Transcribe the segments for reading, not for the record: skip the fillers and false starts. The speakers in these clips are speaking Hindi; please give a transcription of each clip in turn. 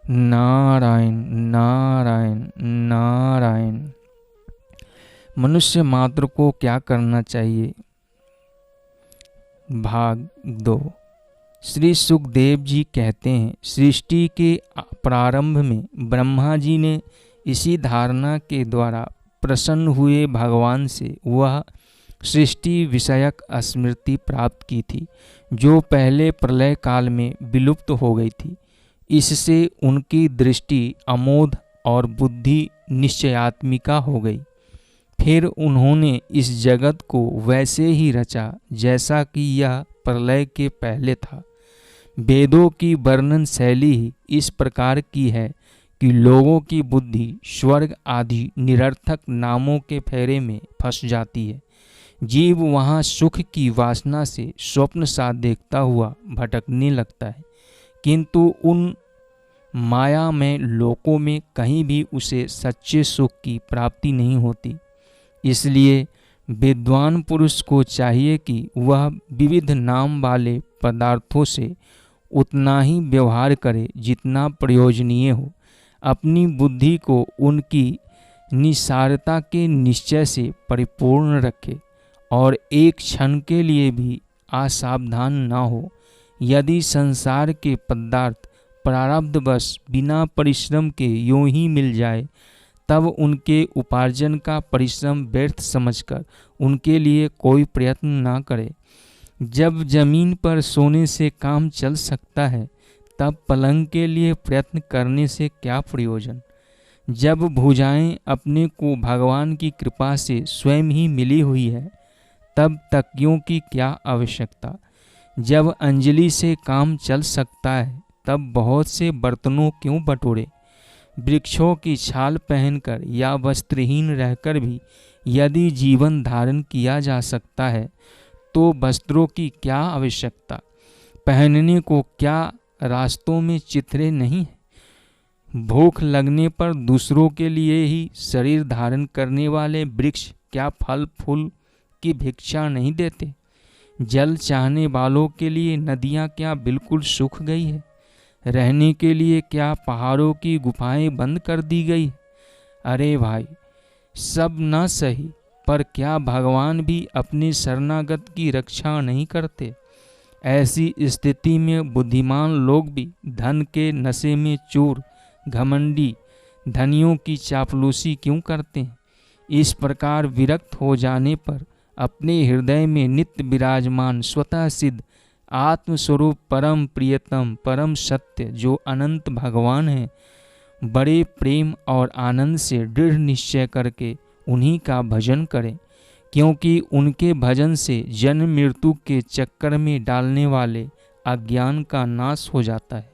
नारायण नारायण नारायण। मनुष्य मात्र को क्या करना चाहिए? भाग 2। श्री सुखदेव जी कहते हैं, सृष्टि के प्रारंभ में ब्रह्मा जी ने इसी धारणा के द्वारा प्रसन्न हुए भगवान से वह सृष्टि विषयक स्मृति प्राप्त की थी जो पहले प्रलय काल में विलुप्त हो गई थी। इससे उनकी दृष्टि अमोघ और बुद्धि निश्चयात्मिका हो गई। फिर उन्होंने इस जगत को वैसे ही रचा जैसा कि यह प्रलय के पहले था। वेदों की वर्णन शैली ही इस प्रकार की है कि लोगों की बुद्धि स्वर्ग आदि निरर्थक नामों के फेरे में फंस जाती है। जीव वहाँ सुख की वासना से स्वप्न सा देखता हुआ भटकने लगता है, किंतु उन माया में लोकों में कहीं भी उसे सच्चे सुख की प्राप्ति नहीं होती। इसलिए विद्वान पुरुष को चाहिए कि वह विविध नाम वाले पदार्थों से उतना ही व्यवहार करे जितना प्रयोजनीय हो। अपनी बुद्धि को उनकी निसारता के निश्चय से परिपूर्ण रखे और एक क्षण के लिए भी असावधान न हो। यदि संसार के पदार्थ प्रारब्धवश बिना परिश्रम के यूं ही मिल जाए, तब उनके उपार्जन का परिश्रम व्यर्थ समझकर उनके लिए कोई प्रयत्न न करे। जब जमीन पर सोने से काम चल सकता है, तब पलंग के लिए प्रयत्न करने से क्या प्रयोजन। जब भुजाएं अपने को भगवान की कृपा से स्वयं ही मिली हुई है, तब तकियों की क्या आवश्यकता। जब अंजलि से काम चल सकता है, तब बहुत से बर्तनों क्यों बटोरे। वृक्षों की छाल पहनकर या वस्त्रहीन रहकर भी यदि जीवन धारण किया जा सकता है, तो वस्त्रों की क्या आवश्यकता। पहनने को क्या रास्तों में चिथड़े नहीं है। भूख लगने पर दूसरों के लिए ही शरीर धारण करने वाले वृक्ष क्या फल फूल की भिक्षा नहीं देते। जल चाहने वालों के लिए नदियाँ क्या बिल्कुल सूख गई है। रहने के लिए क्या पहाड़ों की गुफाएं बंद कर दी गई। अरे भाई, सब न सही, पर क्या भगवान भी अपने शरणागत की रक्षा नहीं करते। ऐसी स्थिति में बुद्धिमान लोग भी धन के नशे में चोर घमंडी धनियों की चापलूसी क्यों करते हैं। इस प्रकार विरक्त हो जाने पर अपने हृदय में नित्य विराजमान स्वतः सिद्ध आत्मस्वरूप परम प्रियतम परम सत्य जो अनंत भगवान है, बड़े प्रेम और आनंद से दृढ़ निश्चय करके उन्हीं का भजन करें, क्योंकि उनके भजन से जन्म मृत्यु के चक्कर में डालने वाले अज्ञान का नाश हो जाता है।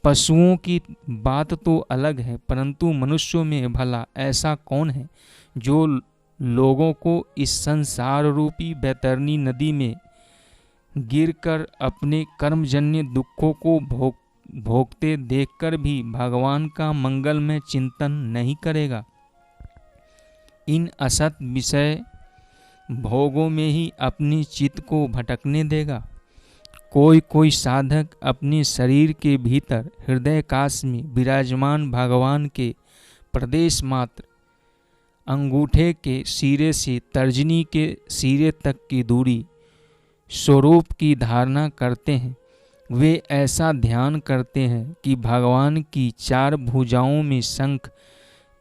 पशुओं की बात तो अलग है, परंतु मनुष्यों में भला ऐसा कौन है जो लोगों को इस संसार रूपी बैतरणी नदी में गिरकर अपने कर्मजन्य दुखों को भोगते देखकर भी भगवान का मंगलमय चिंतन नहीं करेगा। इन असत विषय भोगों में ही अपनी चित्त को भटकने देगा। कोई कोई साधक अपने शरीर के भीतर हृदय काश में विराजमान भगवान के प्रदेश मात्र अंगूठे के सिरे से तर्जनी के सिरे तक की दूरी स्वरूप की धारणा करते हैं। वे ऐसा ध्यान करते हैं कि भगवान की चार भुजाओं में शंख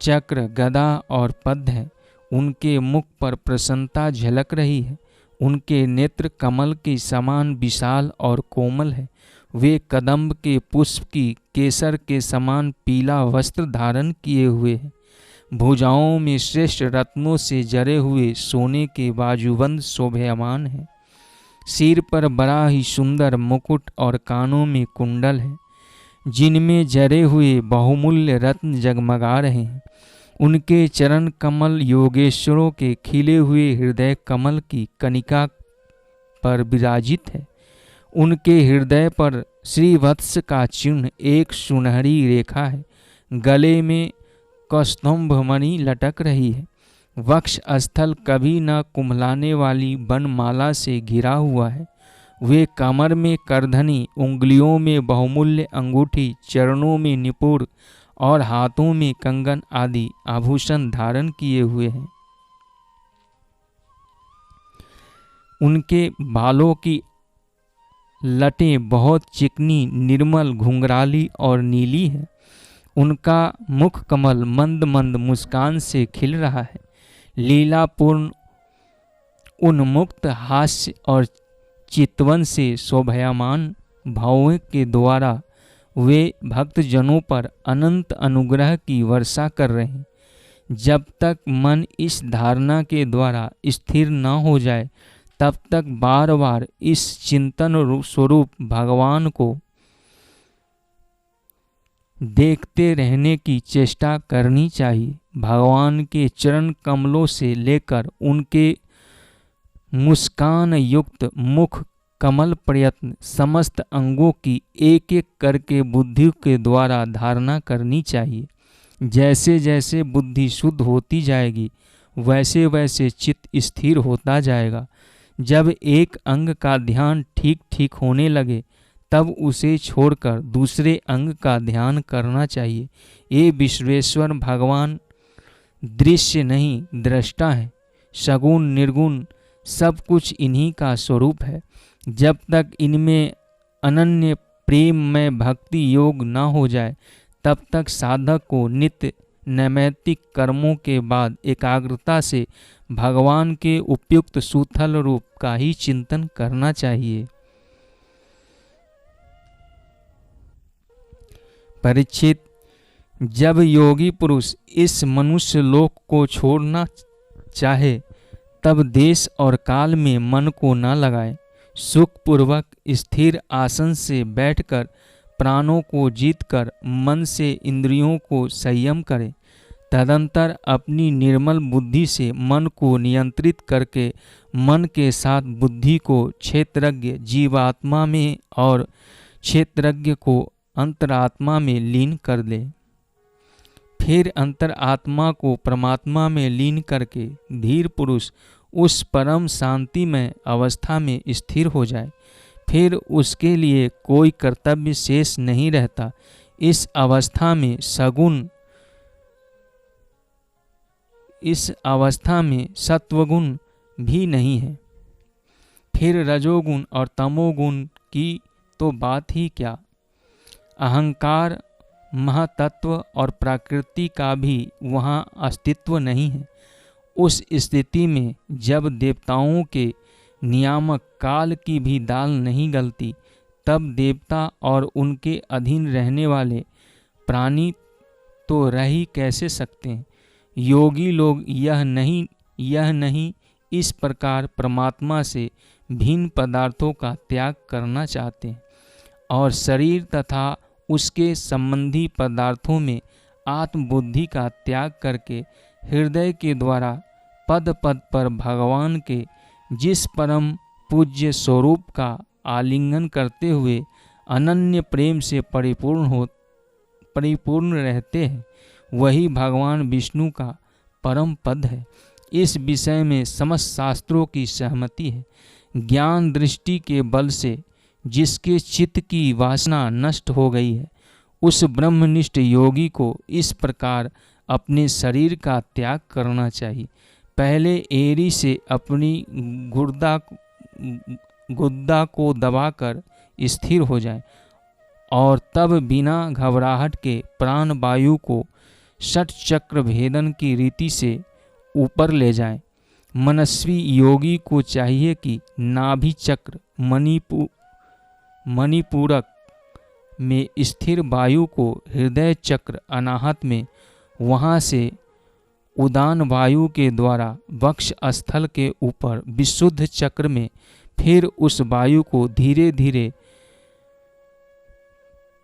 चक्र गदा और पद्म है। उनके मुख पर प्रसन्नता झलक रही है। उनके नेत्र कमल के समान विशाल और कोमल है। वे कदम्ब के पुष्प की केसर के समान पीला वस्त्र धारण किए हुए हैं। भुजाओं में श्रेष्ठ रत्नों से जरे हुए सोने के बाजूबंद शोभायमान है। सिर पर बड़ा ही सुंदर मुकुट और कानों में कुंडल है, जिनमें जरे हुए बहुमूल्य रत्न जगमगा रहे हैं। उनके चरण कमल योगेश्वरों के खिले हुए हृदय कमल की कनिका पर विराजित है। उनके हृदय पर श्रीवत्स का चिन्ह एक सुनहरी रेखा है। गले में कौस्तुभ मणि लटक रही है। वक्ष स्थल कभी न कुम्हलाने वाली बनमाला से घिरा हुआ है। वे कमर में करधनी, उंगलियों में बहुमूल्य अंगूठी, चरणों में निपुर और हाथों में कंगन आदि आभूषण धारण किए हुए हैं। उनके बालों की लटें बहुत चिकनी, निर्मल, घुंघराली और नीली है। उनका मुख कमल मंद मंद मुस्कान से खिल रहा है। लीलापूर्ण उन्मुक्त हास्य और चितवन से शोभायमान भावों के द्वारा वे भक्तजनों पर अनंत अनुग्रह की वर्षा कर रहे हैं। जब तक मन इस धारणा के द्वारा स्थिर न हो जाए तब तक बार बार इस चिंतन स्वरूप भगवान को देखते रहने की चेष्टा करनी चाहिए। भगवान के चरण कमलों से लेकर उनके मुस्कान युक्त मुख कमल प्रयत्न समस्त अंगों की एक एक करके बुद्धि के द्वारा धारणा करनी चाहिए। जैसे जैसे बुद्धि शुद्ध होती जाएगी वैसे वैसे चित्त स्थिर होता जाएगा। जब एक अंग का ध्यान ठीक ठीक होने लगे तब उसे छोड़कर दूसरे अंग का ध्यान करना चाहिए। ये विश्वेश्वर भगवान दृश्य नहीं दृष्टा है। सगुण निर्गुण सब कुछ इन्हीं का स्वरूप है। जब तक इनमें अनन्य प्रेम में भक्ति योग न हो जाए तब तक साधक को नित्य नैमित्तिक कर्मों के बाद एकाग्रता से भगवान के उपयुक्त सूथल रूप का ही चिंतन करना चाहिए। परीक्षित, जब योगी पुरुष इस मनुष्य लोक को छोड़ना चाहे तब देश और काल में मन को न लगाए। सुखपूर्वक स्थिर आसन से बैठकर प्राणों को जीतकर मन से इंद्रियों को संयम करे। तदंतर अपनी निर्मल बुद्धि से मन को नियंत्रित करके मन के साथ बुद्धि को क्षेत्रज्ञ जीवात्मा में और क्षेत्रज्ञ को अंतरात्मा में लीन कर ले। फिर अंतरात्मा को परमात्मा में लीन करके धीर पुरुष उस परम शांति में अवस्था में स्थिर हो जाए। फिर उसके लिए कोई कर्तव्य शेष नहीं रहता। इस अवस्था में सत्वगुण भी नहीं है। फिर रजोगुण और तमोगुण की तो बात ही क्या। अहंकार, महातत्व और प्रकृति का भी वहाँ अस्तित्व नहीं है। उस स्थिति में जब देवताओं के नियामक काल की भी दाल नहीं गलती तब देवता और उनके अधीन रहने वाले प्राणी तो रह ही कैसे सकते हैं। योगी लोग यह नहीं इस प्रकार परमात्मा से भिन्न पदार्थों का त्याग करना चाहते हैं और शरीर तथा उसके संबंधी पदार्थों में आत्मबुद्धि का त्याग करके हृदय के द्वारा पद पद पर भगवान के जिस परम पूज्य स्वरूप का आलिंगन करते हुए अनन्य प्रेम से परिपूर्ण रहते हैं वही भगवान विष्णु का परम पद है। इस विषय में समस्त शास्त्रों की सहमति है। ज्ञान दृष्टि के बल से जिसके चित्त की वासना नष्ट हो गई है उस ब्रह्मनिष्ठ योगी को इस प्रकार अपने शरीर का त्याग करना चाहिए। पहले एड़ी से अपनी गुद्दा को दबाकर स्थिर हो जाए और तब बिना घबराहट के प्राण वायु को षट चक्र भेदन की रीति से ऊपर ले जाएं। मनस्वी योगी को चाहिए कि नाभि चक्र मणिपूरक में स्थिर वायु को हृदय चक्र अनाहत में, वहाँ से उदान वायु के द्वारा वक्ष स्थल के ऊपर विशुद्ध चक्र में, फिर उस वायु को धीरे धीरे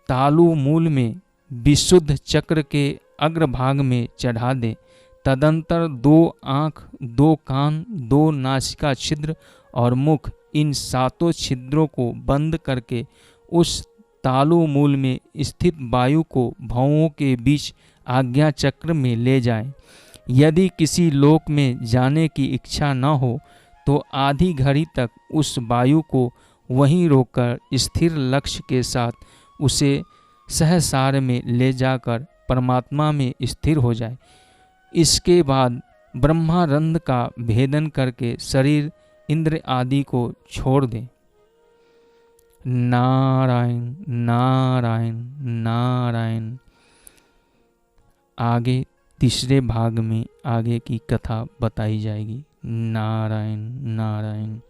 तालु मूल में विशुद्ध चक्र के अग्रभाग में चढ़ा दें। तदंतर 2 आँख, 2 कान, 2 नासिका छिद्र और मुख, इन 7 छिद्रों को बंद करके उस तालु मूल में स्थित वायु को भौंों के बीच आज्ञा चक्र में ले जाएं। यदि किसी लोक में जाने की इच्छा न हो तो आधी घड़ी तक उस वायु को वहीं रोककर स्थिर लक्ष्य के साथ उसे सहसार में ले जाकर परमात्मा में स्थिर हो जाए। इसके बाद ब्रह्मानंद का भेदन करके शरीर इंद्र आदि को छोड़ दे। नारायण नारायण नारायण। आगे तीसरे भाग में आगे की कथा बताई जाएगी। नारायण नारायण।